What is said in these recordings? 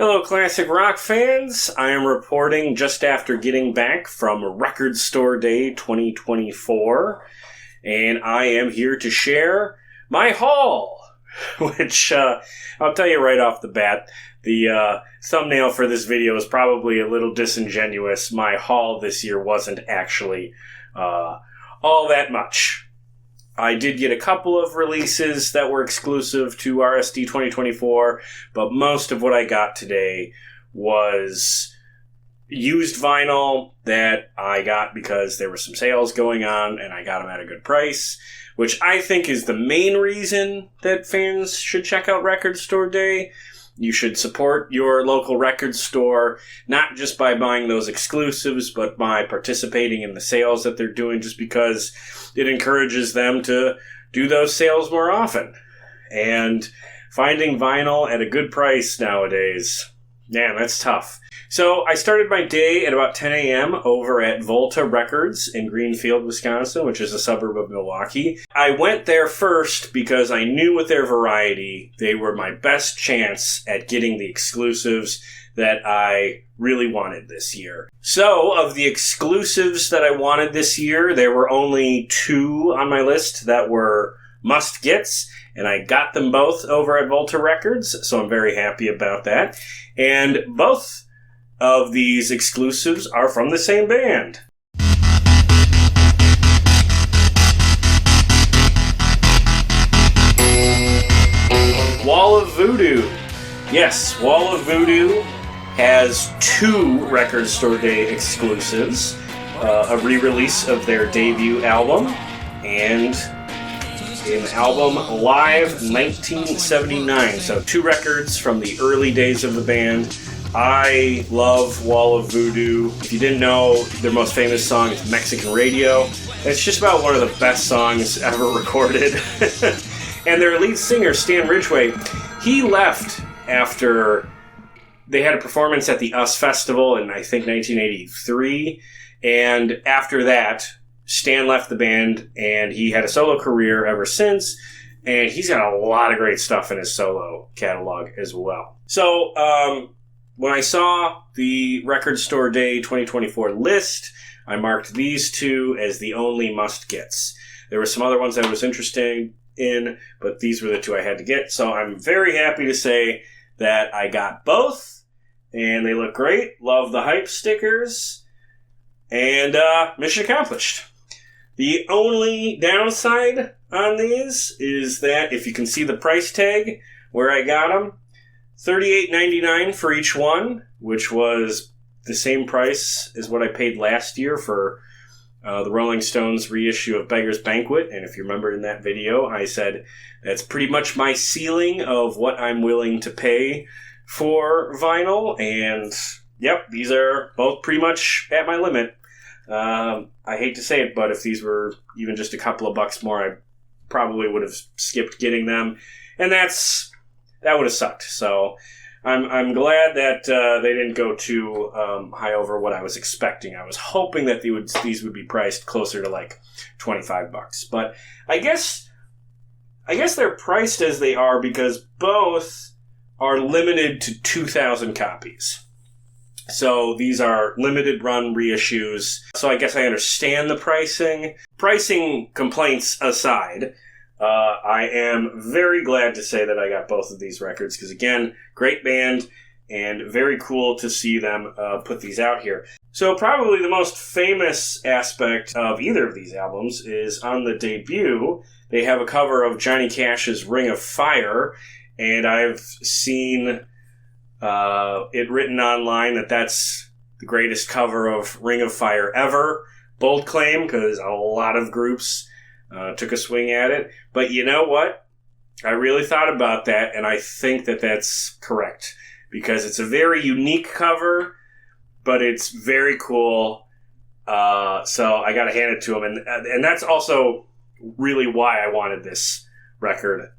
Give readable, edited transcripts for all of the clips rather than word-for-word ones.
Hello, classic rock fans. I am reporting just after getting back from Record Store Day 2024, and I am here to share my haul, which I'll tell you right off the bat, the thumbnail for this video is probably a little disingenuous. My haul this year wasn't actually all that much. I did get a couple of releases that were exclusive to RSD 2024, but most of what I got today was used vinyl that I got because there were some sales going on and I got them at a good price, which I think is the main reason that fans should check out Record Store Day. You should support your local record store, not just by buying those exclusives, but by participating in the sales that they're doing, just because it encourages them to do those sales more often. And finding vinyl at a good price nowadays, man, that's tough. So I started my day at about 10 a.m. over at Volta Records in Greenfield, Wisconsin, which is a suburb of Milwaukee. I went there first because I knew with their variety, they were my best chance at getting the exclusives that I really wanted this year. So, of the exclusives that I wanted this year, there were only two on my list that were must-gets, and I got them both over at Volta Records, so I'm very happy about that. And both of these exclusives are from the same band. Wall of Voodoo. Yes, Wall of Voodoo has two Record Store Day exclusives. A re-release of their debut album and an album Live 1979. So two records from the early days of the band. I love Wall of Voodoo. If you didn't know, their most famous song is Mexican Radio. It's just about one of the best songs ever recorded. And their lead singer, Stan Ridgway, he left after they had a performance at the US Festival in, I think, 1983. And after that, Stan left the band, and he had a solo career ever since. And he's got a lot of great stuff in his solo catalog as well. So, when I saw the Record Store Day 2024 list, I marked these two as the only must-gets. There were some other ones I was interested in, but these were the two I had to get. So I'm very happy to say that I got both, and they look great. Love the hype stickers, and mission accomplished. The only downside on these is that if you can see the price tag where I got them, $38.99 for each one, which was the same price as what I paid last year for the Rolling Stones reissue of Beggar's Banquet. And if you remember in that video, I said that's pretty much my ceiling of what I'm willing to pay for vinyl. And yep, these are both pretty much at my limit. I hate to say it, but if these were even just a couple of bucks more, I probably would have skipped getting them. And that would have sucked. So I'm glad that they didn't go too high over what I was expecting. I was hoping that these would be priced closer to like $25. But I guess they're priced as they are because both are limited to 2,000 copies. So these are limited run reissues. So I guess I understand the pricing. Pricing complaints aside, I am very glad to say that I got both of these records because, again, great band and very cool to see them put these out here. So probably the most famous aspect of either of these albums is on the debut, they have a cover of Johnny Cash's Ring of Fire, and I've seen it written online that that's the greatest cover of Ring of Fire ever. Bold claim, because a lot of groups took a swing at it. But you know what? I really thought about that, and I think that that's correct. Because it's a very unique cover, but it's very cool. So I got to hand it to him. And that's also really why I wanted this record,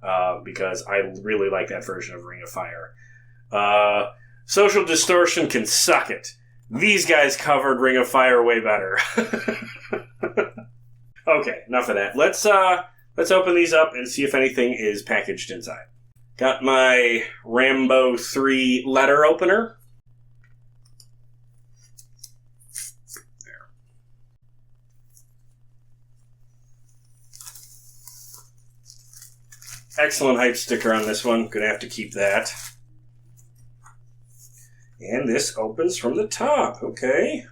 because I really like that version of Ring of Fire. Social Distortion can suck it. These guys covered Ring of Fire way better. Okay, enough of that. Let's open these up and see if anything is packaged inside. Got my Rambo 3 letter opener. There. Excellent hype sticker on this one. Gonna have to keep that. And this opens from the top. Okay.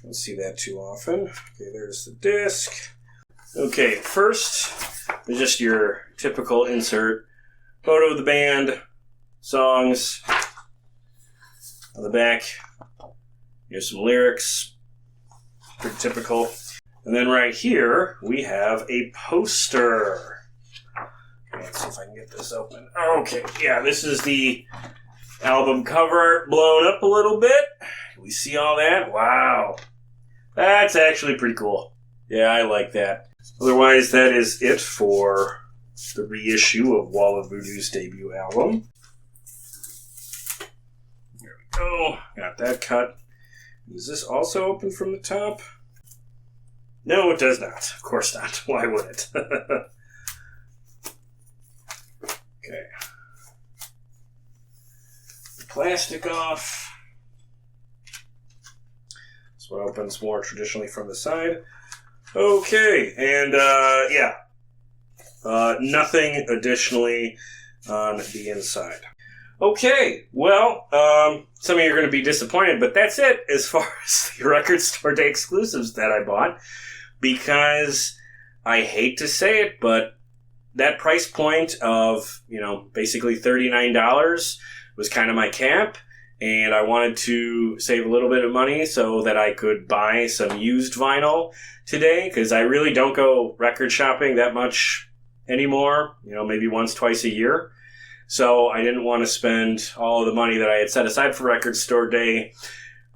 Don't see that too often. Okay, there's the disc. Okay, first, just your typical insert. Photo of the band, songs. On the back, here's some lyrics. Pretty typical. And then right here, we have a poster. Okay, let's see if I can get this open. Okay, yeah, this is the album cover blown up a little bit. Can we see all that? Wow. That's actually pretty cool. Yeah, I like that. Otherwise, that is it for the reissue of Wall of Voodoo's debut album. There we go. Got that cut. Is this also open from the top? No, it does not. Of course not. Why would it? Okay. Plastic off. This one opens more traditionally from the side. Okay, and yeah. Nothing additionally on the inside. Okay, well, some of you are going to be disappointed, but that's it as far as the Record Store Day exclusives that I bought, because I hate to say it, but that price point of, basically $39 was kind of my cap, and I wanted to save a little bit of money so that I could buy some used vinyl today, because I really don't go record shopping that much anymore, maybe once, twice a year. So I didn't want to spend all of the money that I had set aside for Record Store Day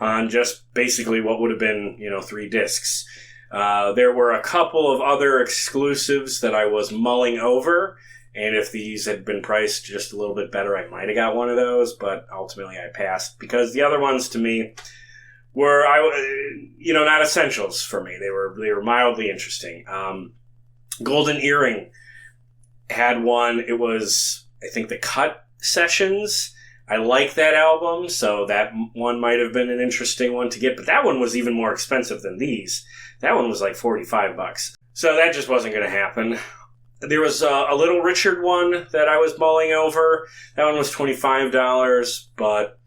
on just basically what would have been, 3 discs. There were a couple of other exclusives that I was mulling over, and if these had been priced just a little bit better, I might have got one of those, but ultimately I passed because the other ones to me were, not essentials for me. They were mildly interesting. Golden Earring had one. It was, I think, the Cut Sessions. I like that album, so that one might have been an interesting one to get, but that one was even more expensive than these. That one was like $45. So that just wasn't going to happen. There was a Little Richard one that I was mulling over. That one was $25, but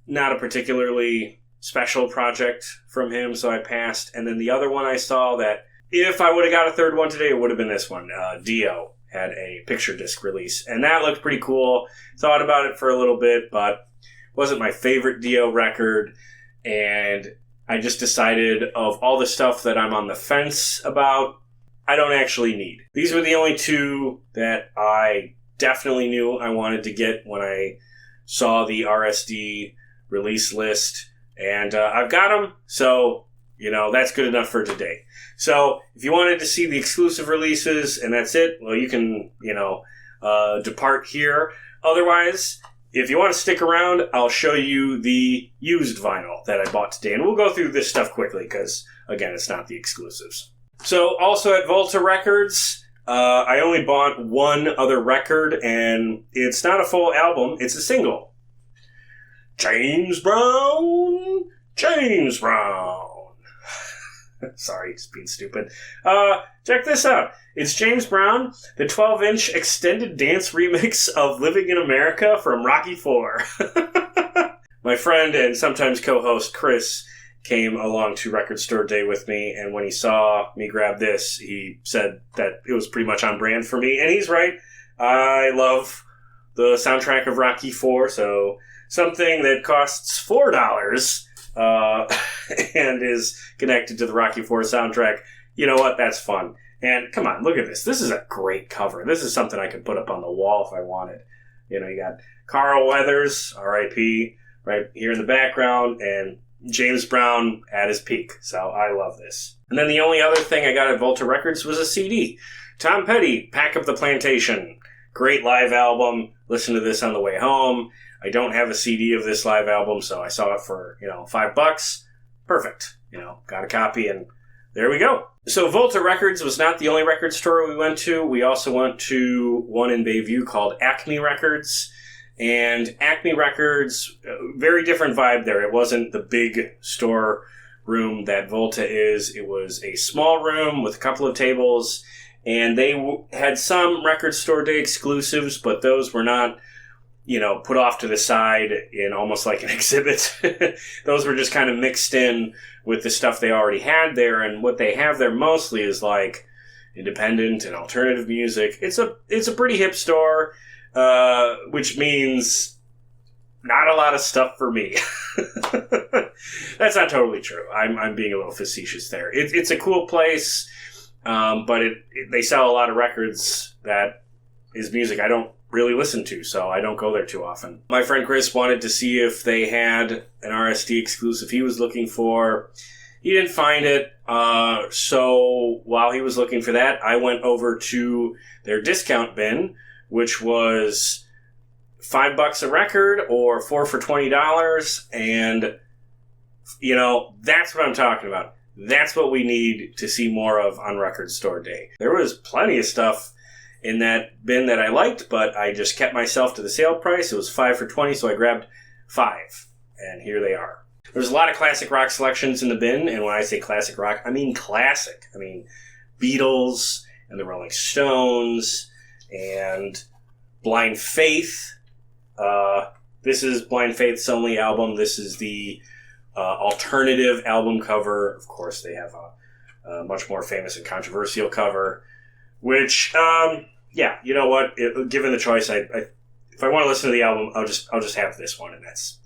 not a particularly special project from him, so I passed. And then the other one I saw that if I would have got a third one today, it would have been this one. Dio had a picture disc release, and that looked pretty cool. Thought about it for a little bit, but wasn't my favorite Dio record, and I just decided of all the stuff that I'm on the fence about, I don't actually need. These were the only 2 that I definitely knew I wanted to get when I saw the RSD release list, and I've got them, so that's good enough for today. So if you wanted to see the exclusive releases and that's it, well, you can, depart here. Otherwise, if you want to stick around, I'll show you the used vinyl that I bought today. And we'll go through this stuff quickly because, again, it's not the exclusives. So also at Volta Records, I only bought one other record, and it's not a full album, it's a single. James Brown. Sorry, just being stupid. Check this out. It's James Brown, the 12-inch extended dance remix of Living in America from Rocky IV. My friend and sometimes co-host Chris came along to Record Store Day with me, and when he saw me grab this, he said that it was pretty much on brand for me, and he's right. I love the soundtrack of Rocky IV, so something that costs $4 and is connected to the Rocky IV soundtrack, you know what, that's fun. And come on, look at this. This is a great cover. This is something I could put up on the wall if I wanted. You got Carl Weathers, R.I.P., right here in the background, and James Brown at his peak. So I love this. And then the only other thing I got at Volta Records was a CD. Tom Petty, Pack Up the Plantation. Great live album. Listen to this on the way home. I don't have a CD of this live album, so I saw it for, $5. Perfect. Got a copy, and there we go. So Volta Records was not the only record store we went to. We also went to one in Bayview called Acme Records. And Acme Records, very different vibe there. It wasn't the big store room that Volta is. It was a small room with a couple of tables. And they had some record store day exclusives, but those were not, put off to the side in almost like an exhibit. Those were just kind of mixed in with the stuff they already had there. And what they have there mostly is like independent and alternative music. It's a pretty hip store, which means not a lot of stuff for me. That's not totally true. I'm being a little facetious there. It's a cool place, but they sell a lot of records that is music I don't really listen to, so I don't go there too often. My friend Chris wanted to see if they had an RSD exclusive he was looking for. He didn't find it, so while he was looking for that, I went over to their discount bin, which was $5 a record or 4 for $20, and that's what I'm talking about. That's what we need to see more of on Record Store Day. There was plenty of stuff in that bin that I liked, but I just kept myself to the sale price. It was 5 for $20, so I grabbed 5, and here they are. There's a lot of classic rock selections in the bin, and when I say classic rock, I mean classic. I mean Beatles and the Rolling Stones and Blind Faith. This is Blind Faith's only album. This is the alternative album cover. Of course, they have a much more famous and controversial cover, which, you know what? Given the choice, if I want to listen to the album, I'll just have this one, and that's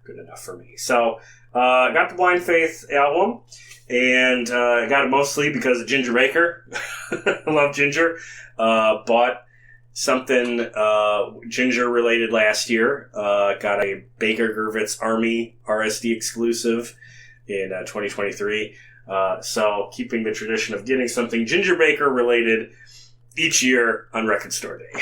good enough for me. So, I got the Blind Faith album, and I got it mostly because of Ginger Baker. I love Ginger. Bought something Ginger related last year. Got a Baker Gurvitz Army RSD exclusive in 2023. So keeping the tradition of getting something Ginger Baker related each year on Record Store Day.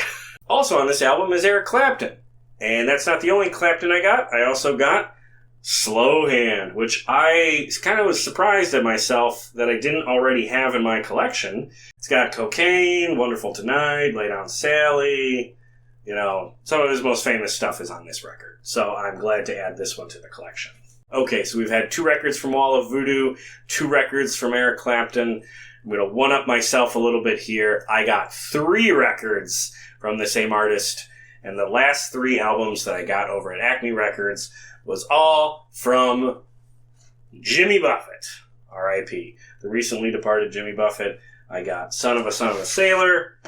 Also on this album is Eric Clapton. And that's not the only Clapton I got. I also got Slow Hand, which I kind of was surprised at myself that I didn't already have in my collection. It's got Cocaine, Wonderful Tonight, Lay Down Sally. Some of his most famous stuff is on this record. So I'm glad to add this one to the collection. Okay, so we've had 2 records from Wall of Voodoo, 2 records from Eric Clapton. I'm going to one-up myself a little bit here. I got 3 records from the same artist, and the last 3 albums that I got over at Acme Records was all from Jimmy Buffett, R.I.P. The recently departed Jimmy Buffett. I got Son of a Sailor,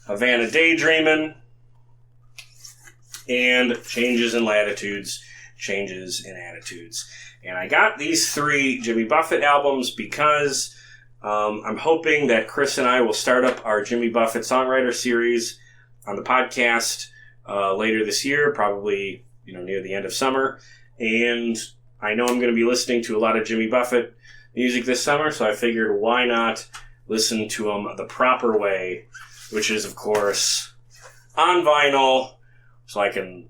Havana Daydreamin', and Changes in Latitudes, Changes in Attitudes. And I got these 3 Jimmy Buffett albums because I'm hoping that Chris and I will start up our Jimmy Buffett Songwriter Series on the podcast later this year, probably near the end of summer. And I know I'm going to be listening to a lot of Jimmy Buffett music this summer, so I figured why not listen to him the proper way, which is, of course, on vinyl, so I can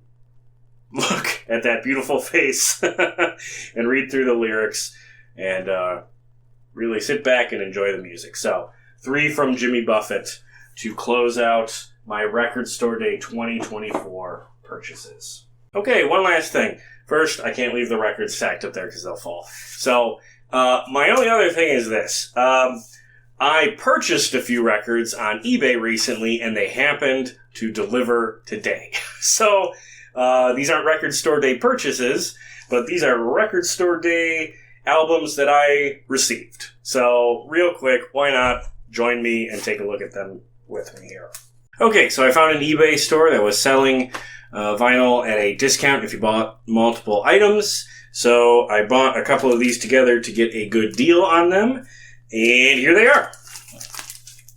look at that beautiful face and read through the lyrics and really sit back and enjoy the music. So, 3 from Jimmy Buffett to close out my Record Store Day 2024 purchases. Okay, one last thing. First, I can't leave the records stacked up there because they'll fall. So, my only other thing is this. I purchased a few records on eBay recently, and they happened to deliver today. So, these aren't Record Store Day purchases, but these are Record Store Day albums that I received. So, real quick, why not join me and take a look at them with me here? Okay, so I found an eBay store that was selling vinyl at a discount if you bought multiple items. So I bought a couple of these together to get a good deal on them. And here they are.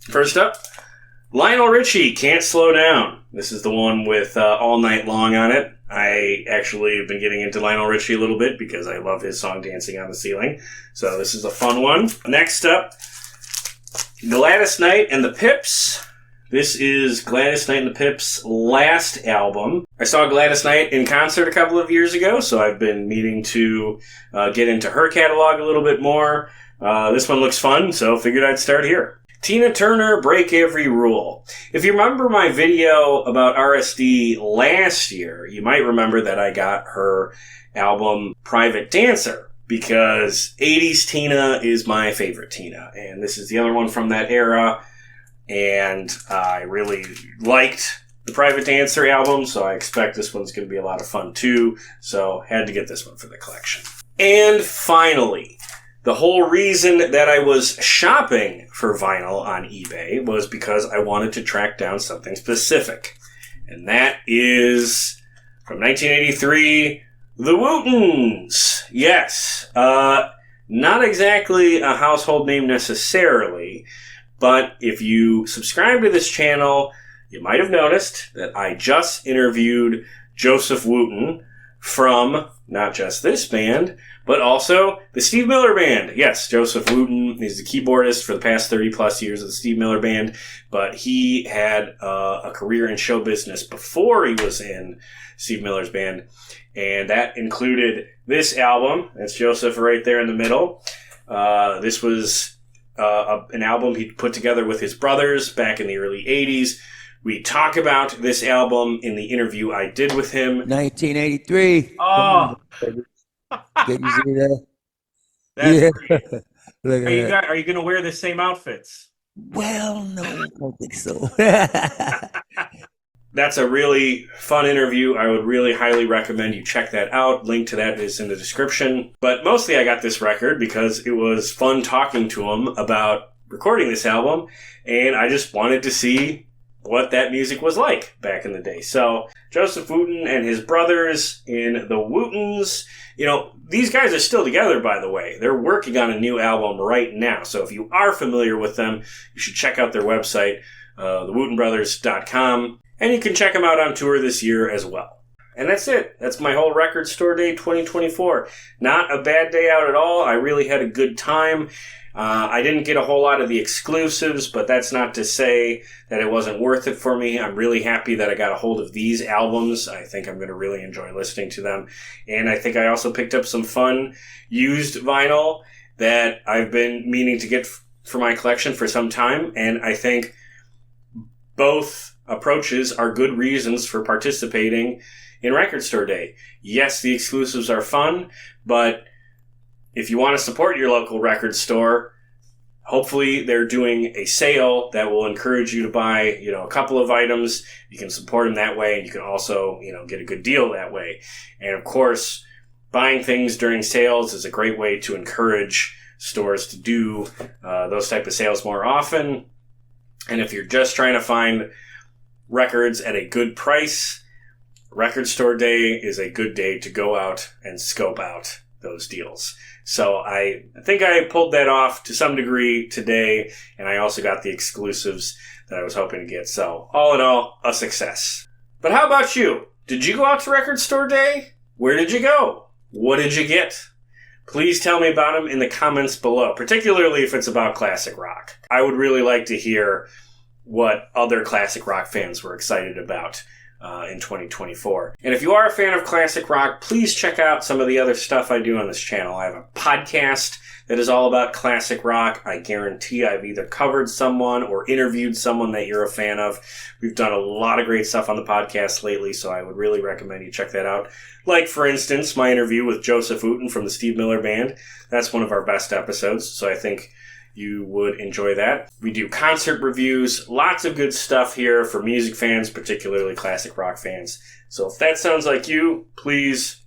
First up, Lionel Richie, Can't Slow Down. This is the one with All Night Long on it. I actually have been getting into Lionel Richie a little bit because I love his song Dancing on the Ceiling. So this is a fun one. Next up, Gladys Knight and the Pips. This is Gladys Knight and the Pips' last album. I saw Gladys Knight in concert a couple of years ago, so I've been meaning to get into her catalog a little bit more. This one looks fun, so figured I'd start here. Tina Turner, Break Every Rule. If you remember my video about RSD last year, you might remember that I got her album Private Dancer, because 80s Tina is my favorite Tina, and this is the other one from that era, and I really liked the Private Dancer album, so I expect this one's going to be a lot of fun too, so had to get this one for the collection. And finally, the whole reason that I was shopping for vinyl on eBay was because I wanted to track down something specific. And that is, from 1983, the Wootens. Yes. Not exactly a household name necessarily, but if you subscribe to this channel, you might have noticed that I just interviewed Joseph Wooten from not just this band, but also the Steve Miller Band. Yes, Joseph Wooten is the keyboardist for the past 30 plus years of the Steve Miller Band, but he had a career in show business before he was in Steve Miller's band, and that included this album. That's Joseph right there in the middle. This was an album he put together with his brothers back in the early 80s. We talk about this album in the interview I did with him. 1983. Oh. Can you see that? That's great. Look at that. Are you going to wear the same outfits? Well, no, I don't think so. That's a really fun interview. I would really highly recommend you check that out. Link to that is in the description. But mostly I got this record because it was fun talking to him about recording this album, and I just wanted to see what that music was like back in the day. So Joseph Wooten and his brothers in the Wootens, these guys are still together, by the way. They're working on a new album right now. So if you are familiar with them, you should check out their website, thewootenbrothers.com, and you can check them out on tour this year as well. And that's it. That's my whole Record Store Day 2024. Not a bad day out at all. I really had a good time. I didn't get a whole lot of the exclusives, but that's not to say that it wasn't worth it for me. I'm really happy that I got a hold of these albums. I think I'm going to really enjoy listening to them. And I think I also picked up some fun used vinyl that I've been meaning to get for my collection for some time. And I think both approaches are good reasons for participating in Record Store Day. Yes, the exclusives are fun, but if you want to support your local record store, hopefully they're doing a sale that will encourage you to buy, a couple of items. You can support them that way, and you can also, get a good deal that way. And of course, buying things during sales is a great way to encourage stores to do those type of sales more often. And if you're just trying to find records at a good price, Record Store Day is a good day to go out and scope out those deals. So I think I pulled that off to some degree today, and I also got the exclusives that I was hoping to get. So all in all, a success. But how about you? Did you go out to Record Store Day? Where did you go? What did you get? Please tell me about them in the comments below, particularly if it's about classic rock. I would really like to hear what other classic rock fans were excited about in 2024. And if you are a fan of classic rock, please check out some of the other stuff I do on this channel. I have a podcast that is all about classic rock. I guarantee I've either covered someone or interviewed someone that you're a fan of. We've done a lot of great stuff on the podcast lately, so I would really recommend you check that out. Like, for instance, my interview with Joseph Wooten from the Steve Miller Band. That's one of our best episodes, so I think you would enjoy that. We do concert reviews, lots of good stuff here for music fans, particularly classic rock fans. So if that sounds like you, please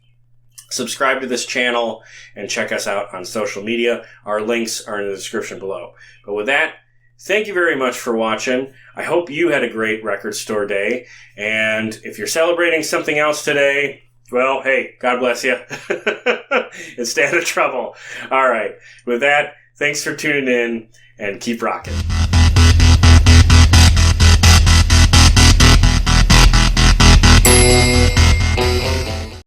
subscribe to this channel and check us out on social media. Our links are in the description below. But with that, thank you very much for watching. I hope you had a great Record Store Day. And if you're celebrating something else today, well, hey, God bless you. And stay out of trouble. All right. With that, thanks for tuning in, and keep rocking.